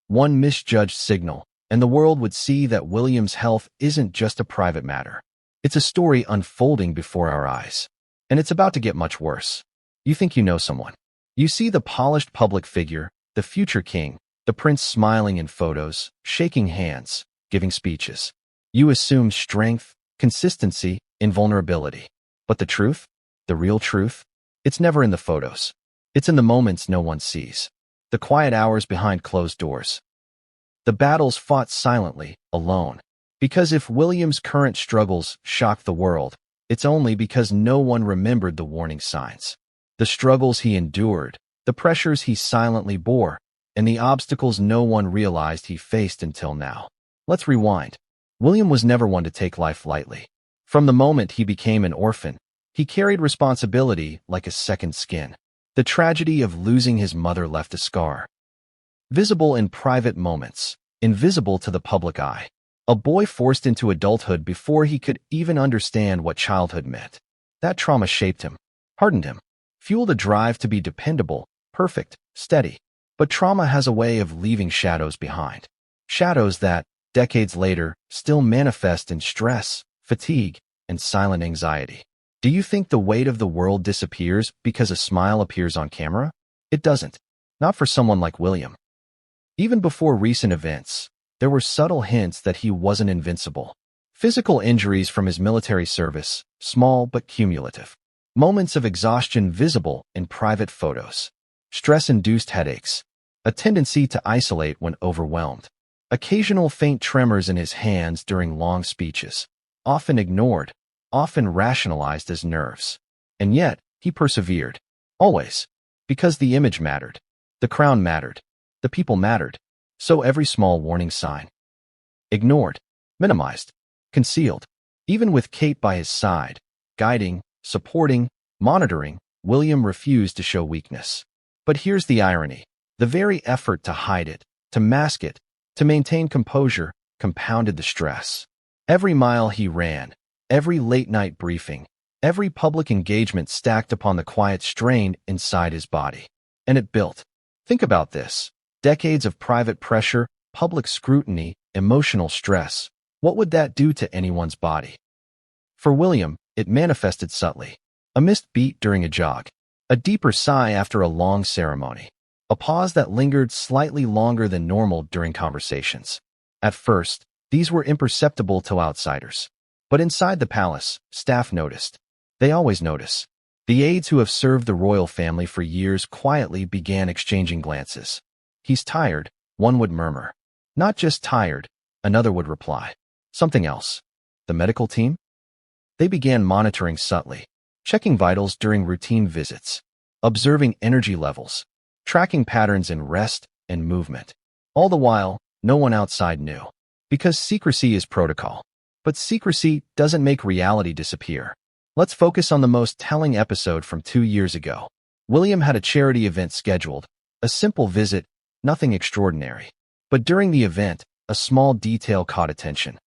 one misjudged signal, and the world would see that William's health isn't just a private matter. It's a story unfolding before our eyes. And it's about to get much worse. You think you know someone. You see the polished public figure, the future king, the prince smiling in photos, shaking hands, giving speeches. You assume strength, consistency, invulnerability. But the truth? The real truth? It's never in the photos. It's in the moments no one sees. The quiet hours behind closed doors. The battles fought silently, alone. Because if William's current struggles shocked the world, it's only because no one remembered the warning signs. The struggles he endured, the pressures he silently bore, and the obstacles no one realized he faced until now. Let's rewind. William was never one to take life lightly. From the moment he became an orphan, he carried responsibility like a second skin. The tragedy of losing his mother left a scar. Visible in private moments, invisible to the public eye. A boy forced into adulthood before he could even understand what childhood meant. That trauma shaped him, hardened him, fueled a drive to be dependable, perfect, steady. But trauma has a way of leaving shadows behind. Shadows that, decades later, still manifest in stress, fatigue, and silent anxiety. Do you think the weight of the world disappears because a smile appears on camera? It doesn't. Not for someone like William. Even before recent events, there were subtle hints that he wasn't invincible. Physical injuries from his military service, small but cumulative. Moments of exhaustion visible in private photos. Stress-induced headaches. A tendency to isolate when overwhelmed. Occasional faint tremors in his hands during long speeches. Often ignored, often rationalized as nerves. And yet, he persevered. Always. Because the image mattered. The crown mattered. The people mattered. So every small warning sign. Ignored. Minimized. Concealed. Even with Kate by his side, guiding, supporting, monitoring, William refused to show weakness. But here's the irony. The very effort to hide it, to mask it, to maintain composure, compounded the stress. Every mile he ran, every late-night briefing, every public engagement stacked upon the quiet strain inside his body. And it built. Think about this. Decades of private pressure, public scrutiny, emotional stress. What would that do to anyone's body? For William, it manifested subtly. A missed beat during a jog. A deeper sigh after a long ceremony. A pause that lingered slightly longer than normal during conversations. At first, these were imperceptible to outsiders. But inside the palace, staff noticed. They always notice. The aides who have served the royal family for years quietly began exchanging glances. "He's tired," one would murmur. "Not just tired," another would reply. "Something else." The medical team? They began monitoring subtly, checking vitals during routine visits, observing energy levels, tracking patterns in rest and movement. All the while, no one outside knew. Because secrecy is protocol. But secrecy doesn't make reality disappear. Let's focus on the most telling episode from 2 years ago. William had a charity event scheduled, a simple visit, nothing extraordinary. But during the event, a small detail caught attention.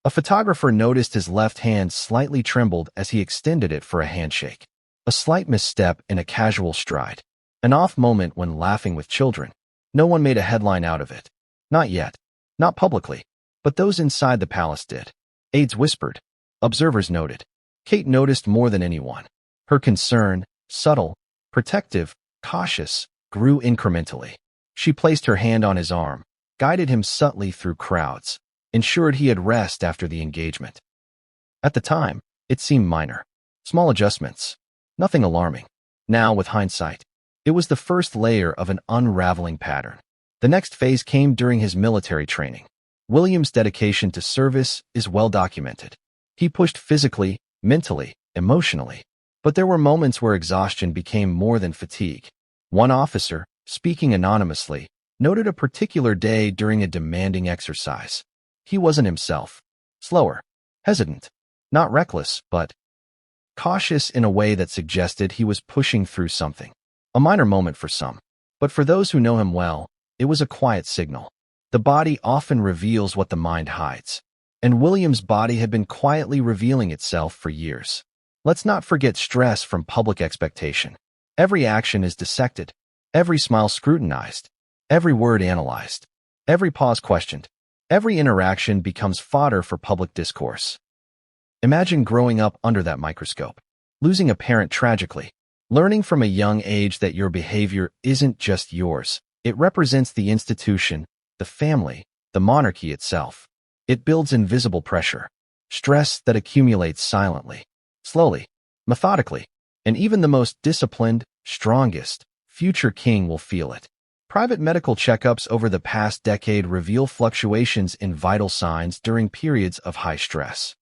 A photographer noticed his left hand slightly trembled as he extended it for a handshake. A slight misstep in a casual stride. An off moment when laughing with children. No one made a headline out of it. Not yet. Not publicly. But those inside the palace did. Aides whispered. Observers noted. Kate noticed more than anyone. Her concern, subtle, protective, cautious, grew incrementally. She placed her hand on his arm, guided him subtly through crowds, ensured he had rest after the engagement. At the time, it seemed minor. Small adjustments. Nothing alarming. Now, with hindsight, it was the first layer of an unraveling pattern. The next phase came during his military training. William's dedication to service is well documented. He pushed physically, mentally, emotionally. But there were moments where exhaustion became more than fatigue. One officer, speaking anonymously, noted a particular day during a demanding exercise. He wasn't himself. Slower. Hesitant. Not reckless, but cautious in a way that suggested he was pushing through something. A minor moment for some. But for those who know him well, it was a quiet signal. The body often reveals what the mind hides. And William's body had been quietly revealing itself for years. Let's not forget stress from public expectation. Every action is dissected. Every smile scrutinized. Every word analyzed. Every pause questioned. Every interaction becomes fodder for public discourse. Imagine growing up under that microscope, losing a parent tragically, learning from a young age that your behavior isn't just yours. It represents the institution, the family, the monarchy itself. It builds invisible pressure, stress that accumulates silently, slowly, methodically, and even the most disciplined, strongest, future king will feel it. Private medical checkups over the past decade reveal fluctuations in vital signs during periods of high stress.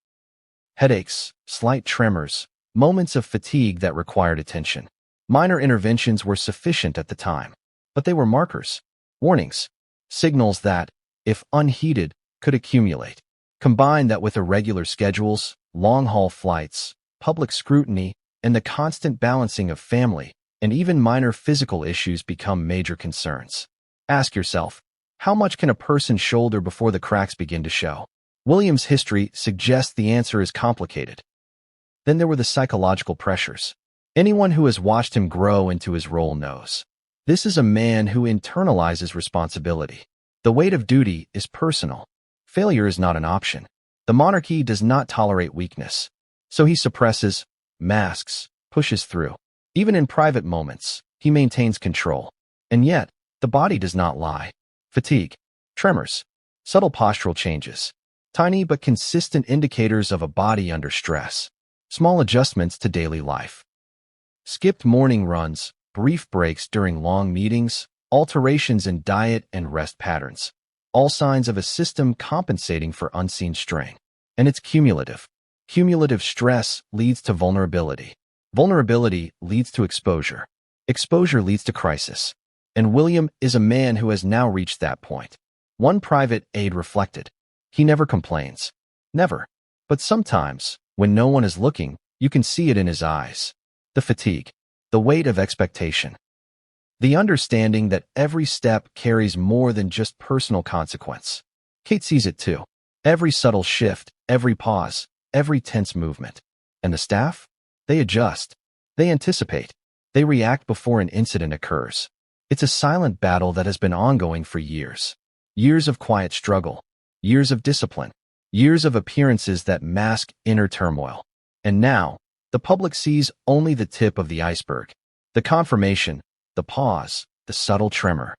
Headaches, slight tremors, moments of fatigue that required attention. Minor interventions were sufficient at the time, but they were markers, warnings, signals that, if unheeded, could accumulate. Combine that with irregular schedules, long-haul flights, public scrutiny, and the constant balancing of family, and even minor physical issues become major concerns. Ask yourself, how much can a person shoulder before the cracks begin to show? William's history suggests the answer is complicated. Then there were the psychological pressures. Anyone who has watched him grow into his role knows. This is a man who internalizes responsibility. The weight of duty is personal. Failure is not an option. The monarchy does not tolerate weakness. So he suppresses, masks, pushes through. Even in private moments, he maintains control. And yet, the body does not lie. Fatigue, tremors, subtle postural changes. Tiny but consistent indicators of a body under stress. Small adjustments to daily life. Skipped morning runs, brief breaks during long meetings, alterations in diet and rest patterns. All signs of a system compensating for unseen strain. And it's cumulative. Cumulative stress leads to vulnerability. Vulnerability leads to exposure. Exposure leads to crisis. And William is a man who has now reached that point. One private aide reflected. He never complains. Never. But sometimes, when no one is looking, you can see it in his eyes. The fatigue. The weight of expectation. The understanding that every step carries more than just personal consequence. Kate sees it too. Every subtle shift, every pause, every tense movement. And the staff? They adjust. They anticipate. They react before an incident occurs. It's a silent battle that has been ongoing for years. Years of quiet struggle. Years of discipline. Years of appearances that mask inner turmoil. And now, the public sees only the tip of the iceberg. The confirmation, the pause, the subtle tremor.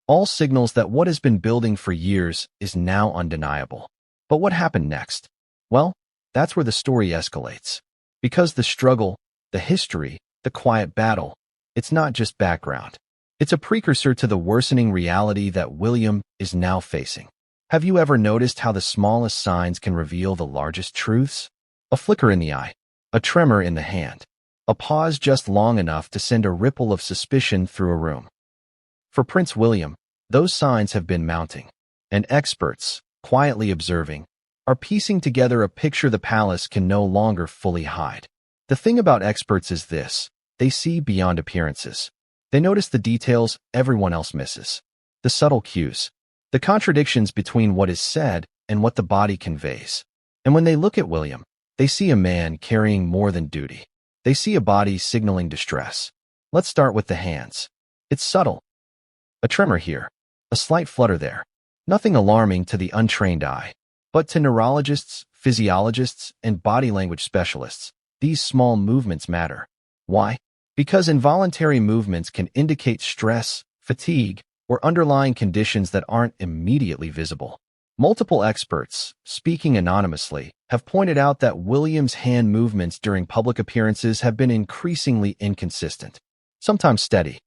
All signals that what has been building for years is now undeniable. But what happened next? Well, that's where the story escalates. Because the struggle, the history, the quiet battle, it's not just background. It's a precursor to the worsening reality that William is now facing. Have you ever noticed how the smallest signs can reveal the largest truths? A flicker in the eye, a tremor in the hand, a pause just long enough to send a ripple of suspicion through a room. For Prince William, those signs have been mounting, and experts, quietly observing, are piecing together a picture the palace can no longer fully hide. The thing about experts is this: they see beyond appearances. They notice the details everyone else misses, the subtle cues, the contradictions between what is said and what the body conveys. And when they look at William, they see a man carrying more than duty. They see a body signaling distress. Let's start with the hands. It's subtle. A tremor here, a slight flutter there. Nothing alarming to the untrained eye. But to neurologists, physiologists, and body language specialists, these small movements matter. Why? Because involuntary movements can indicate stress, fatigue, or underlying conditions that aren't immediately visible. Multiple experts, speaking anonymously, have pointed out that William's hand movements during public appearances have been increasingly inconsistent, sometimes steady,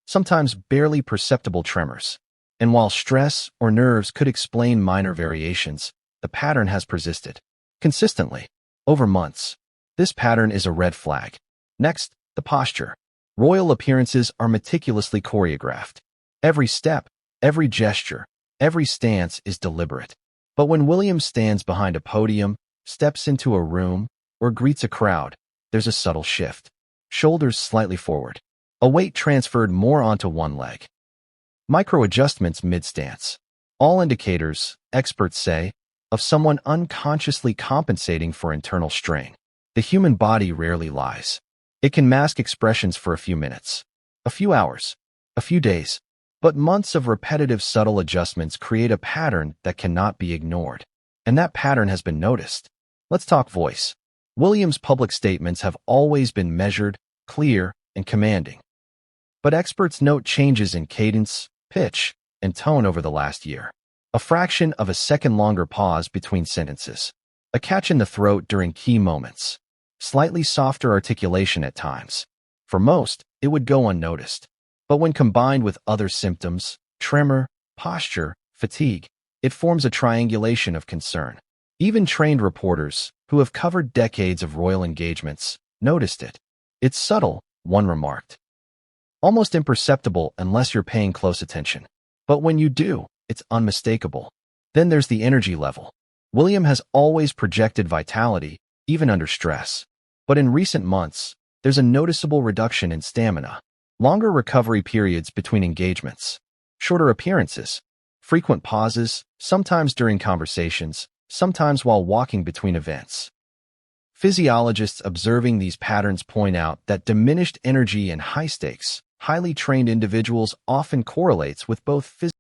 sometimes barely perceptible tremors. And while stress or nerves could explain minor variations, the pattern has persisted consistently over months. This pattern is a red flag. Next, the posture. Royal appearances are meticulously choreographed. Every step, every gesture, every stance is deliberate. But when William stands behind a podium, steps into a room, or greets a crowd, there's a subtle shift. Shoulders slightly forward. A weight transferred more onto one leg. Micro-adjustments mid-stance. All indicators, experts say, of someone unconsciously compensating for internal strain. The human body rarely lies. It can mask expressions for a few minutes, a few hours, a few days. But months of repetitive subtle adjustments create a pattern that cannot be ignored. And that pattern has been noticed. Let's talk voice. William's public statements have always been measured, clear, and commanding. But experts note changes in cadence, pitch, and tone over the last year. A fraction of a second longer pause between sentences. A catch in the throat during key moments. Slightly softer articulation at times. For most, it would go unnoticed. But when combined with other symptoms, tremor, posture, fatigue, it forms a triangulation of concern. Even trained reporters, who have covered decades of royal engagements, noticed it. It's subtle, one remarked. Almost imperceptible unless you're paying close attention. But when you do, it's unmistakable. Then there's the energy level. William has always projected vitality, even under stress. But in recent months, there's a noticeable reduction in stamina. Longer recovery periods between engagements. Shorter appearances. Frequent pauses, sometimes during conversations, sometimes while walking between events. Physiologists observing these patterns point out that diminished energy in high-stakes, highly trained individuals often correlates with both physical